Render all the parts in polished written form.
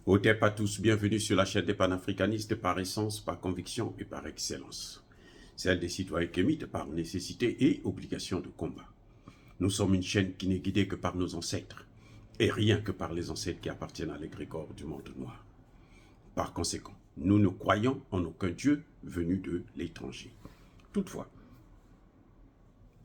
Au TEP à tous, bienvenue sur la chaîne des panafricanistes par essence, par conviction et par excellence. Celle des citoyens kémites par nécessité et obligation de combat. Nous sommes une chaîne qui n'est guidée que par nos ancêtres, et rien que par les ancêtres qui appartiennent à l'égrégore du monde noir. Par conséquent, nous ne croyons en aucun Dieu venu de l'étranger. Toutefois,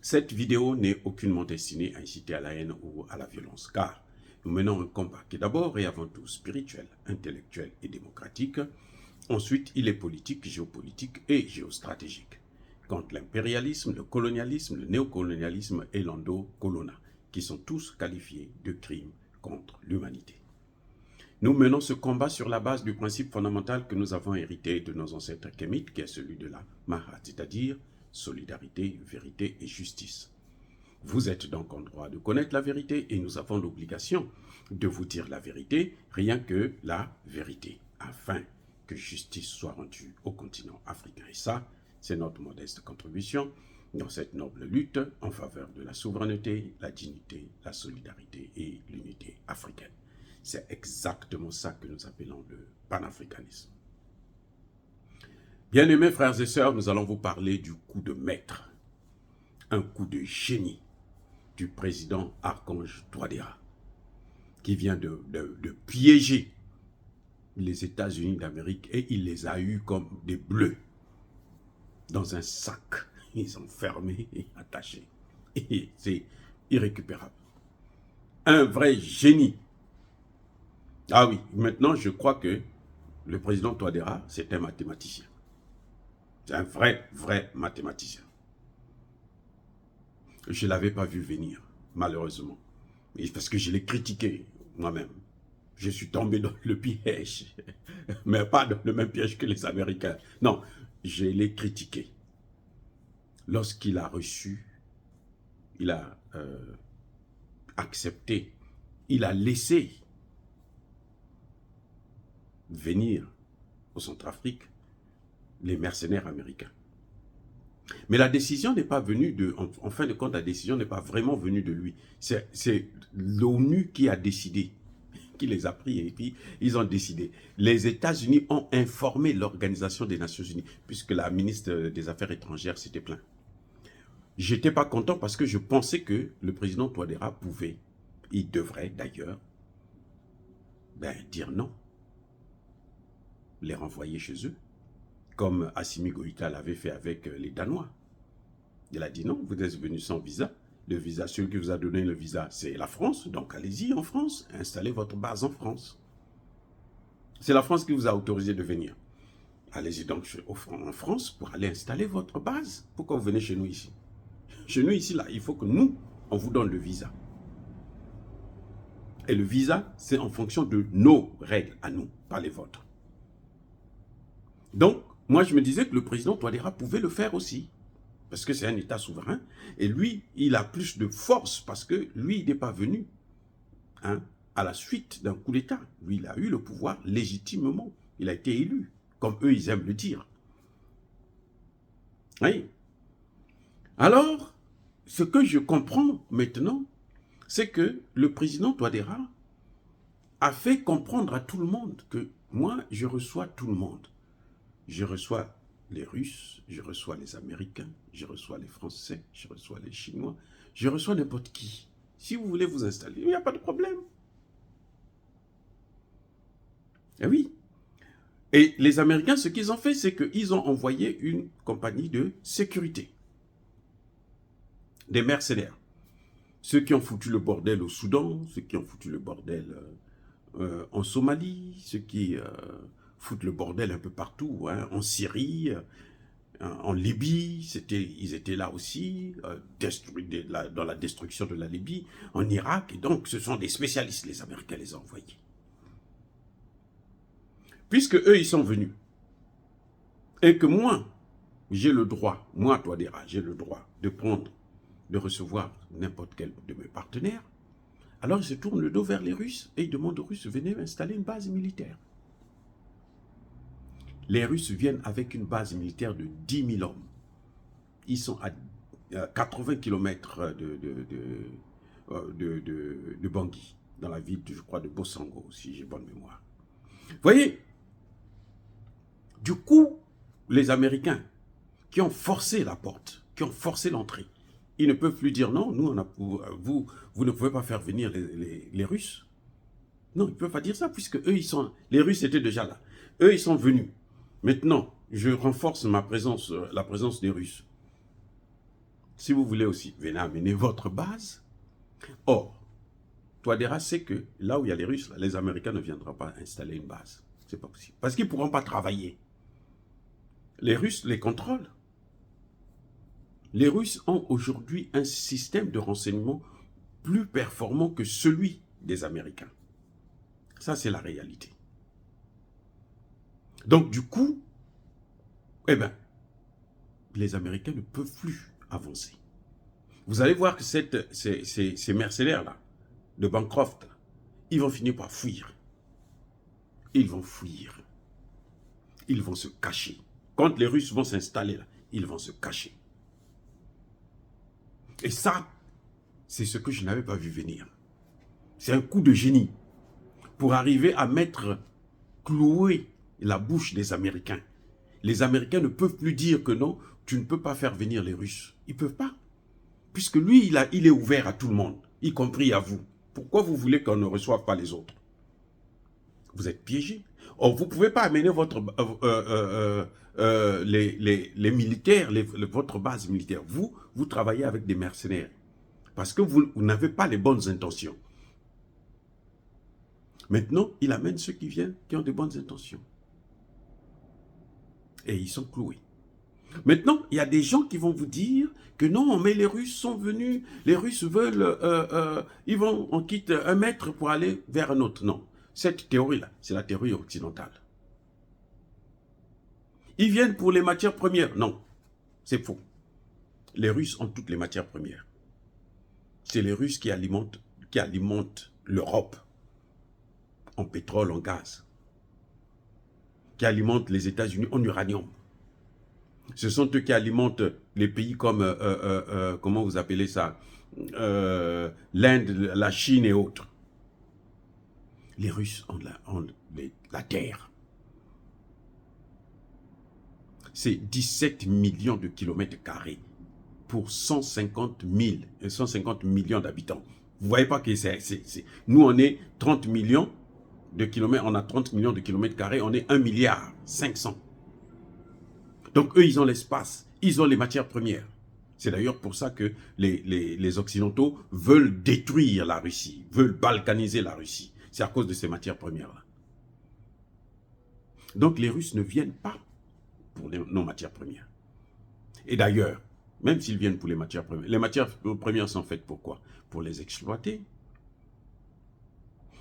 cette vidéo n'est aucunement destinée à inciter à la haine ou à la violence, car nous menons un combat qui est d'abord et avant tout spirituel, intellectuel et démocratique. Ensuite, il est politique, géopolitique et géostratégique, contre l'impérialisme, le colonialisme, le néocolonialisme et l'endocolona, qui sont tous qualifiés de crimes contre l'humanité. Nous menons ce combat sur la base du principe fondamental que nous avons hérité de nos ancêtres kémites, qui est celui de la Mahat, c'est-à-dire solidarité, vérité et justice. Vous êtes donc en droit de connaître la vérité et nous avons l'obligation de vous dire la vérité, rien que la vérité, afin que justice soit rendue au continent africain. Et ça, c'est notre modeste contribution dans cette noble lutte en faveur de la souveraineté, la dignité, la solidarité et l'unité africaine. C'est exactement ça que nous appelons le panafricanisme. Bien-aimés frères et sœurs, nous allons vous parler du coup de maître, un coup de génie du président Archange Touadéra, qui vient de piéger les États-Unis d'Amérique et il les a eus comme des bleus dans un sac. Ils sont fermés et attachés. Et c'est irrécupérable. Un vrai génie. Ah oui, maintenant je crois que le président Touadéra, c'est un mathématicien. C'est un vrai mathématicien. Je ne l'avais pas vu venir, malheureusement. Parce que je l'ai critiqué moi-même. Je suis tombé dans le piège. Mais pas dans le même piège que les Américains. Non, je l'ai critiqué. Lorsqu'il a reçu, il a accepté, il a laissé venir au Centrafrique les mercenaires américains. Mais la décision n'est pas venue de... En fin de compte, la décision n'est pas vraiment venue de lui. C'est l'ONU qui a décidé, qui les a pris et puis ils ont décidé. Les États-Unis ont informé l'Organisation des Nations Unies, puisque la ministre des Affaires étrangères s'était plaint. J'étais pas content parce que je pensais que le président Touadéra pouvait, il devrait d'ailleurs, dire non, les renvoyer chez eux, comme Assimi Goïta l'avait fait avec les Danois. Il a dit non, vous êtes venus sans visa. Le visa, celui qui vous a donné le visa, c'est la France. Donc allez-y en France, installez votre base en France. C'est la France qui vous a autorisé de venir. Allez-y donc en France pour aller installer votre base. Pourquoi vous venez chez nous ici? Chez nous ici, là, il faut que nous, on vous donne le visa. Et le visa, c'est en fonction de nos règles à nous, pas les vôtres. Donc, moi, je me disais que le président Touadéra pouvait le faire aussi. Parce que c'est un État souverain. Et lui, il a plus de force parce que lui, il n'est pas venu à la suite d'un coup d'État. Lui, il a eu le pouvoir légitimement. Il a été élu, comme eux, ils aiment le dire. Oui. Alors, ce que je comprends maintenant, c'est que le président Touadéra a fait comprendre à tout le monde que moi, je reçois tout le monde. Je reçois les Russes, je reçois les Américains, je reçois les Français, je reçois les Chinois, je reçois n'importe qui. Si vous voulez vous installer, il n'y a pas de problème. Eh oui. Et les Américains, ce qu'ils ont fait, c'est qu'ils ont envoyé une compagnie de sécurité. Des mercenaires. Ceux qui ont foutu le bordel au Soudan, ceux qui ont foutu le bordel en Somalie, ceux qui foutent le bordel un peu partout, en Syrie, en Libye, ils étaient là aussi, dans la destruction de la Libye, en Irak, et donc ce sont des spécialistes, les Américains les ont envoyés. Puisque eux, ils sont venus, et que moi, j'ai le droit, moi, Touadéra, j'ai le droit de prendre, de recevoir n'importe quel de mes partenaires, alors ils se tournent le dos vers les Russes, et ils demandent aux Russes, venez installer une base militaire. Les Russes viennent avec une base militaire de 10 000 hommes. Ils sont à 80 km de Bangui, dans la ville, je crois, de Bossango, si j'ai bonne mémoire. Voyez, du coup, les Américains qui ont forcé la porte, qui ont forcé l'entrée, ils ne peuvent plus dire non, nous, vous ne pouvez pas faire venir les Russes. Non, ils ne peuvent pas dire ça, puisque eux, les Russes étaient déjà là. Eux, ils sont venus. Maintenant, je renforce ma présence, la présence des Russes. Si vous voulez aussi, venez amener votre base. Or, Touadéra sait que là où il y a les Russes, les Américains ne viendront pas installer une base. C'est pas possible. Parce qu'ils ne pourront pas travailler. Les Russes les contrôlent. Les Russes ont aujourd'hui un système de renseignement plus performant que celui des Américains. Ça, c'est la réalité. Donc, du coup, eh bien, les Américains ne peuvent plus avancer. Vous allez voir que ces mercenaires-là, de Bancroft, là, ils vont finir par fuir. Ils vont fuir. Ils vont se cacher. Quand les Russes vont s'installer là, ils vont se cacher. Et ça, c'est ce que je n'avais pas vu venir. C'est un coup de génie pour arriver à clouer la bouche des Américains. Les Américains ne peuvent plus dire que non, tu ne peux pas faire venir les Russes. Ils ne peuvent pas. Puisque lui, il est ouvert à tout le monde, y compris à vous. Pourquoi vous voulez qu'on ne reçoive pas les autres? Vous êtes piégés. Or, vous ne pouvez pas amener les militaires, votre base militaire. Vous travaillez avec des mercenaires. Parce que vous n'avez pas les bonnes intentions. Maintenant, il amène ceux qui viennent, qui ont de bonnes intentions. Et ils sont cloués. Maintenant, il y a des gens qui vont vous dire que non, mais les Russes sont venus, les Russes veulent, on quitte un maître pour aller vers un autre. Non, cette théorie-là, c'est la théorie occidentale. Ils viennent pour les matières premières. Non, c'est faux. Les Russes ont toutes les matières premières. C'est les Russes qui alimentent l'Europe en pétrole, en gaz, qui alimentent les États-Unis en uranium. Ce sont eux qui alimentent les pays comme, comment vous appelez ça, l'Inde, la Chine et autres. Les Russes ont la terre. C'est 17 millions de kilomètres carrés pour 150 millions d'habitants. Vous ne voyez pas que nous, on est 30 millions de kilomètres, on a 30 millions de kilomètres carrés, on est 1,5 milliard. Donc eux, ils ont l'espace, ils ont les matières premières. C'est d'ailleurs pour ça que les Occidentaux veulent détruire la Russie, veulent balkaniser la Russie. C'est à cause de ces matières premières-là. Donc les Russes ne viennent pas pour nos matières premières. Et d'ailleurs, même s'ils viennent pour les matières premières sont faites pour quoi? Pour les exploiter.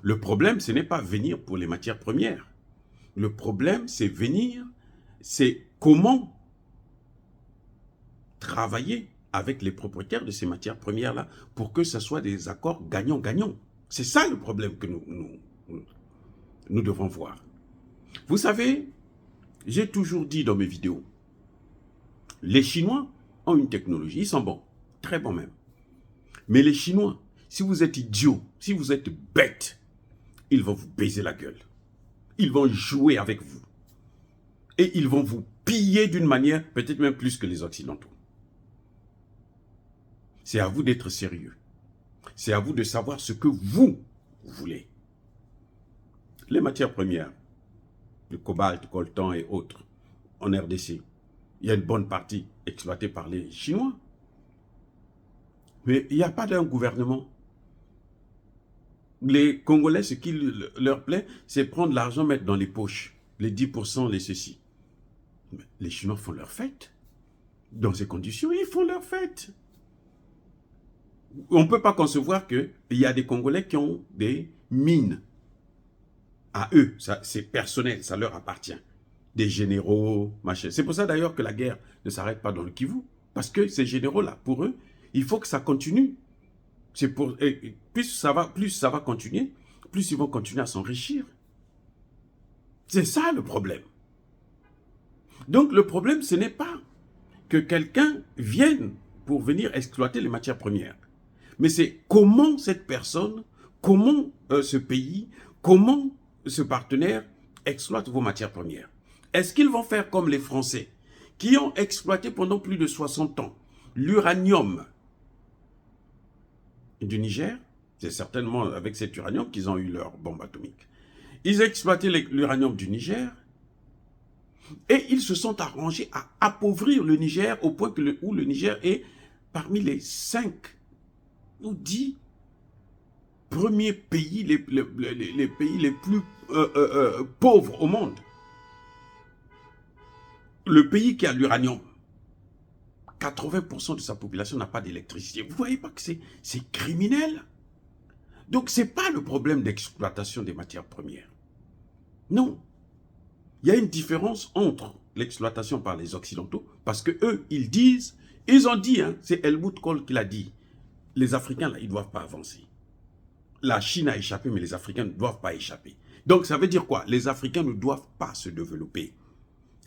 Le problème, ce n'est pas venir pour les matières premières. Le problème, c'est comment travailler avec les propriétaires de ces matières premières-là pour que ce soit des accords gagnant-gagnant. C'est ça le problème que nous devons voir. Vous savez, j'ai toujours dit dans mes vidéos, les Chinois ont une technologie, ils sont bons, très bons même. Mais les Chinois, si vous êtes idiot, si vous êtes bête, ils vont vous baiser la gueule. Ils vont jouer avec vous. Et ils vont vous piller d'une manière, peut-être même plus que les Occidentaux. C'est à vous d'être sérieux. C'est à vous de savoir ce que vous voulez. Les matières premières, le cobalt, coltan et autres, en RDC, il y a une bonne partie exploitée par les Chinois. Mais il n'y a pas d'un gouvernement. Les Congolais, ce qui leur plaît, c'est prendre l'argent, mettre dans les poches. Les 10%, les ceci. Mais les Chinois font leur fête. Dans ces conditions, ils font leur fête. On ne peut pas concevoir qu'il y a des Congolais qui ont des mines. À eux, c'est personnel, ça leur appartient. Des généraux, machin. C'est pour ça d'ailleurs que la guerre ne s'arrête pas dans le Kivu. Parce que ces généraux-là, pour eux, il faut que ça continue. Plus ça va continuer, plus ils vont continuer à s'enrichir. C'est ça le problème. Donc le problème, ce n'est pas que quelqu'un vienne pour venir exploiter les matières premières. Mais c'est comment cette personne, comment ce pays, comment ce partenaire exploitent vos matières premières. Est-ce qu'ils vont faire comme les Français, qui ont exploité pendant plus de 60 ans l'uranium du Niger? C'est certainement avec cet uranium qu'ils ont eu leur bombe atomique. Ils ont exploité l'uranium du Niger et ils se sont arrangés à appauvrir le Niger au point où le Niger est parmi les 5 ou 10 premiers pays, les pays les plus pauvres au monde. Le pays qui a l'uranium, 80% de sa population n'a pas d'électricité. Vous ne voyez pas que c'est criminel? Donc, ce n'est pas le problème d'exploitation des matières premières. Non. Il y a une différence entre l'exploitation par les Occidentaux, parce qu'eux, ils ont dit, hein, c'est Helmut Kohl qui l'a dit, les Africains, là, ils ne doivent pas avancer. La Chine a échappé, mais les Africains ne doivent pas échapper. Donc, ça veut dire quoi? Les Africains ne doivent pas se développer.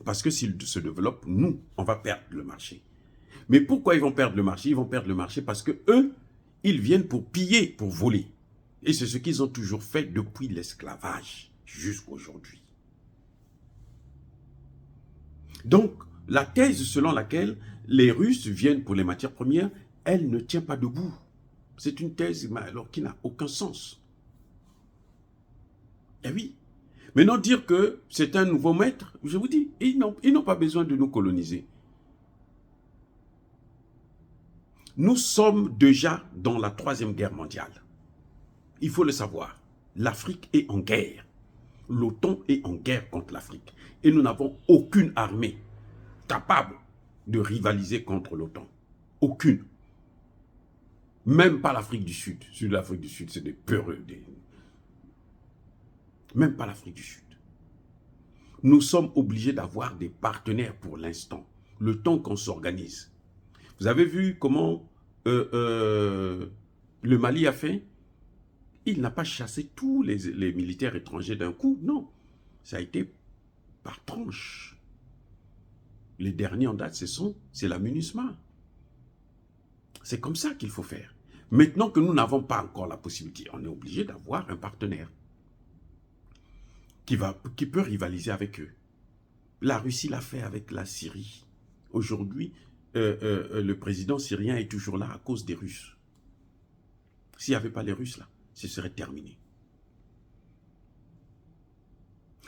Parce que s'ils se développent, nous, on va perdre le marché. Mais pourquoi ils vont perdre le marché? Ils vont perdre le marché parce que eux, ils viennent pour piller, pour voler. Et c'est ce qu'ils ont toujours fait depuis l'esclavage jusqu'à aujourd'hui. Donc, la thèse selon laquelle les Russes viennent pour les matières premières, elle ne tient pas debout. C'est une thèse alors, qui n'a aucun sens. Eh oui. Maintenant, dire que c'est un nouveau maître, je vous dis, ils n'ont pas besoin de nous coloniser. Nous sommes déjà dans la 3e guerre mondiale. Il faut le savoir. L'Afrique est en guerre. L'OTAN est en guerre contre l'Afrique. Et nous n'avons aucune armée capable de rivaliser contre l'OTAN. Aucune. Même pas l'Afrique du Sud. Sur l'Afrique du Sud, c'est des peureux. Même pas l'Afrique du Sud. Nous sommes obligés d'avoir des partenaires pour l'instant. Le temps qu'on s'organise. Vous avez vu comment le Mali a fait? Il n'a pas chassé tous les militaires étrangers d'un coup. Non. Ça a été par tranche. Les derniers en date, c'est la MINUSMA. C'est comme ça qu'il faut faire. Maintenant que nous n'avons pas encore la possibilité, on est obligé d'avoir un partenaire qui peut rivaliser avec eux. La Russie l'a fait avec la Syrie. Aujourd'hui, le président syrien est toujours là à cause des Russes. S'il n'y avait pas les Russes là, ce serait terminé.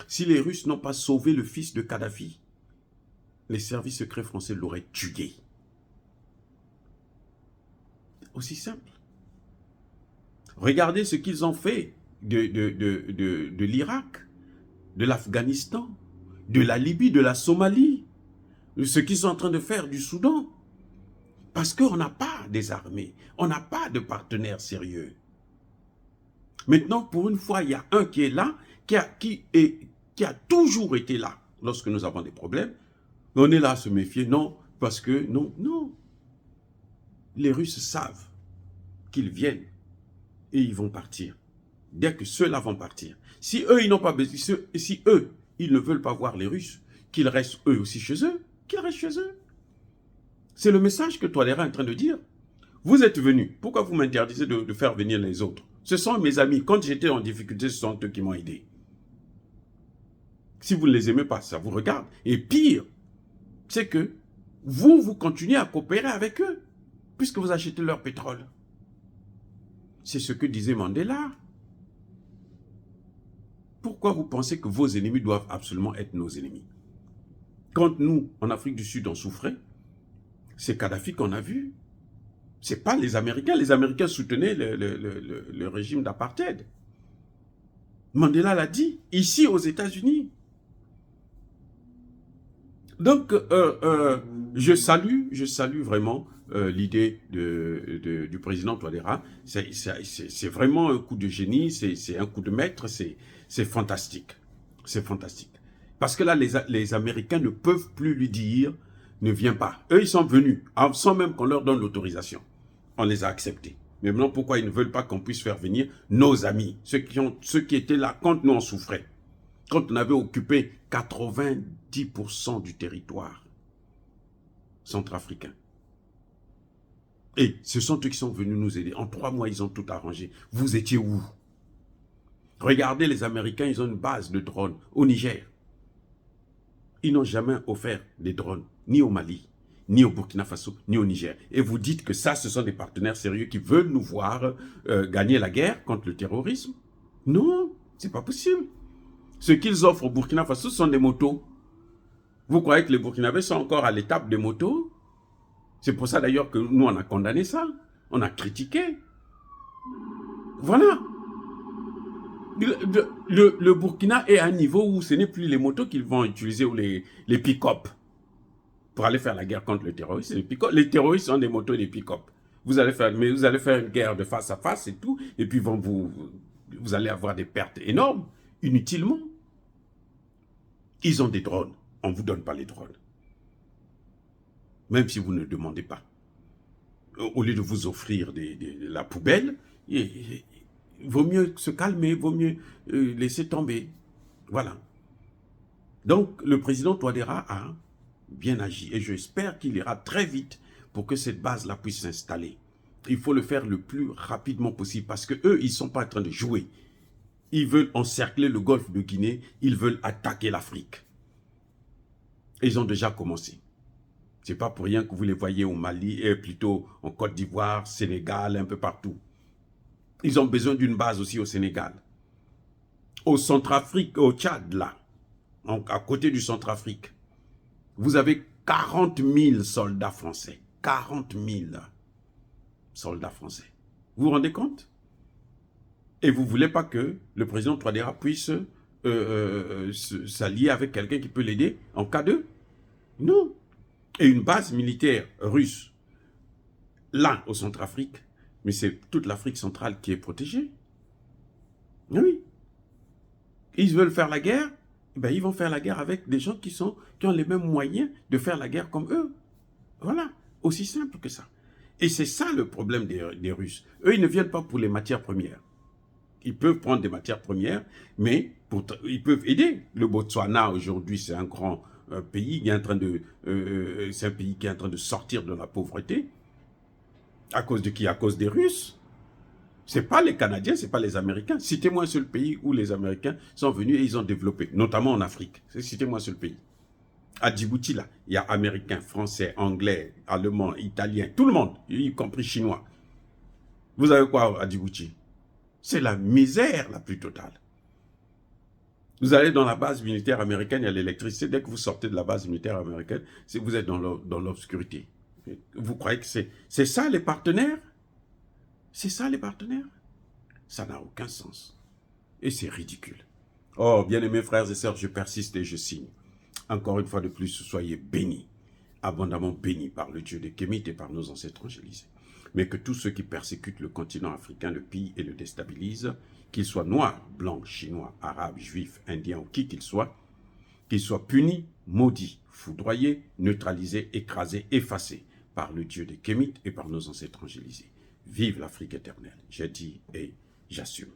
Si les Russes n'ont pas sauvé le fils de Kadhafi, les services secrets français l'auraient tué. Aussi simple. Regardez ce qu'ils ont fait de l'Irak, de l'Afghanistan, de la Libye, de la Somalie, ce qu'ils sont en train de faire du Soudan. Parce qu'on n'a pas des armées, on n'a pas de partenaires sérieux. Maintenant, pour une fois, il y a un qui est là, qui a toujours été là lorsque nous avons des problèmes. On est là à se méfier, non, parce que, non. Les Russes savent qu'ils viennent et ils vont partir. Dès que ceux-là vont partir. Si eux, ils n'ont pas besoin, si eux, ils ne veulent pas voir les Russes, qu'ils restent eux aussi chez eux, qu'ils restent chez eux. C'est le message que Touadéra est en train de dire. Vous êtes venus, pourquoi vous m'interdisez de faire venir les autres? Ce sont mes amis. Quand j'étais en difficulté, ce sont eux qui m'ont aidé. Si vous ne les aimez pas, ça vous regarde. Et pire, c'est que vous continuez à coopérer avec eux, puisque vous achetez leur pétrole. C'est ce que disait Mandela. Pourquoi vous pensez que vos ennemis doivent absolument être nos ennemis? Quand nous, en Afrique du Sud, on souffrait, c'est Kadhafi qu'on a vu. Ce n'est pas les Américains. Les Américains soutenaient le régime d'apartheid. Mandela l'a dit, ici aux États-Unis. Donc, je salue vraiment l'idée du président Touadéra. C'est vraiment un coup de génie, c'est un coup de maître, c'est fantastique. C'est fantastique. Parce que là, les Américains ne peuvent plus lui dire, ne viens pas. Eux, ils sont venus, sans même qu'on leur donne l'autorisation. On les a acceptés. Mais maintenant, pourquoi ils ne veulent pas qu'on puisse faire venir nos amis, ceux qui étaient là quand nous on souffrait, quand on avait occupé 90% du territoire centrafricain. Et ce sont eux qui sont venus nous aider. En 3 mois, ils ont tout arrangé. Vous étiez où? Regardez les Américains, ils ont une base de drones au Niger. Ils n'ont jamais offert des drones, ni au Mali, ni au Burkina Faso, ni au Niger. Et vous dites que ça, ce sont des partenaires sérieux qui veulent nous voir gagner la guerre contre le terrorisme? Non, c'est pas possible. Ce qu'ils offrent au Burkina Faso sont des motos. Vous croyez que les Burkinabés sont encore à l'étape des motos? C'est pour ça d'ailleurs que nous, on a condamné ça. On a critiqué. Voilà. Le Burkina est à un niveau où ce n'est plus les motos qu'ils vont utiliser ou les pick-up pour aller faire la guerre contre le terrorisme. Les terroristes ont des motos et des pick-up. Vous allez faire une guerre de face à face et tout, et puis vous allez avoir des pertes énormes, inutilement. Ils ont des drones. On ne vous donne pas les drones. Même si vous ne demandez pas. Au lieu de vous offrir la poubelle, il vaut mieux se calmer, vaut mieux laisser tomber. Voilà. Donc, le président Touadéra a bien agi. Et j'espère qu'il ira très vite pour que cette base-là puisse s'installer. Il faut le faire le plus rapidement possible parce qu'eux, ils ne sont pas en train de jouer. Ils veulent encercler le golfe de Guinée. Ils veulent attaquer l'Afrique. Ils ont déjà commencé. Ce n'est pas pour rien que vous les voyez au Mali, et plutôt en Côte d'Ivoire, Sénégal, un peu partout. Ils ont besoin d'une base aussi au Sénégal. Au Centrafrique, au Tchad, là, à côté du Centrafrique, vous avez 40 000 soldats français. 40 000 soldats français. Vous vous rendez compte? Et vous ne voulez pas que le président Touadéra puisse s'allier avec quelqu'un qui peut l'aider en cas de... Non. Et une base militaire russe, là, au Centrafrique, mais c'est toute l'Afrique centrale qui est protégée. Oui. Ils veulent faire la guerre, ben ils vont faire la guerre avec des gens qui ont les mêmes moyens de faire la guerre comme eux. Voilà, aussi simple que ça. Et c'est ça le problème des Russes. Eux, ils ne viennent pas pour les matières premières. Ils peuvent prendre des matières premières, mais ils peuvent aider. Le Botswana, aujourd'hui, c'est un grand pays qui est en train de... c'est un pays qui est en train de sortir de la pauvreté. À cause de qui? À cause des Russes. Ce n'est pas les Canadiens, ce n'est pas les Américains. Citez-moi un seul pays où les Américains sont venus et ils ont développé, notamment en Afrique. Citez-moi un seul pays. À Djibouti, là, il y a Américains, Français, Anglais, Allemands, Italiens, tout le monde, y compris Chinois. Vous avez quoi à Djibouti? C'est la misère la plus totale. Vous allez dans la base militaire américaine, il y a l'électricité. Dès que vous sortez de la base militaire américaine, vous êtes dans l'obscurité. Vous croyez que c'est ça les partenaires? C'est ça les partenaires? Ça n'a aucun sens. Et c'est ridicule. Oh, bien-aimés frères et sœurs, je persiste et je signe. Encore une fois de plus, soyez bénis, abondamment bénis par le Dieu des Kémites et par nos ancêtres angélisés. Mais que tous ceux qui persécutent le continent africain le pillent et le déstabilisent, qu'ils soient noirs, blancs, chinois, arabes, juifs, indiens ou qui qu'ils soient punis, maudits, foudroyés, neutralisés, écrasés, effacés par le Dieu des Kémites et par nos ancêtres angélisés. Vive l'Afrique éternelle. J'ai dit et j'assume.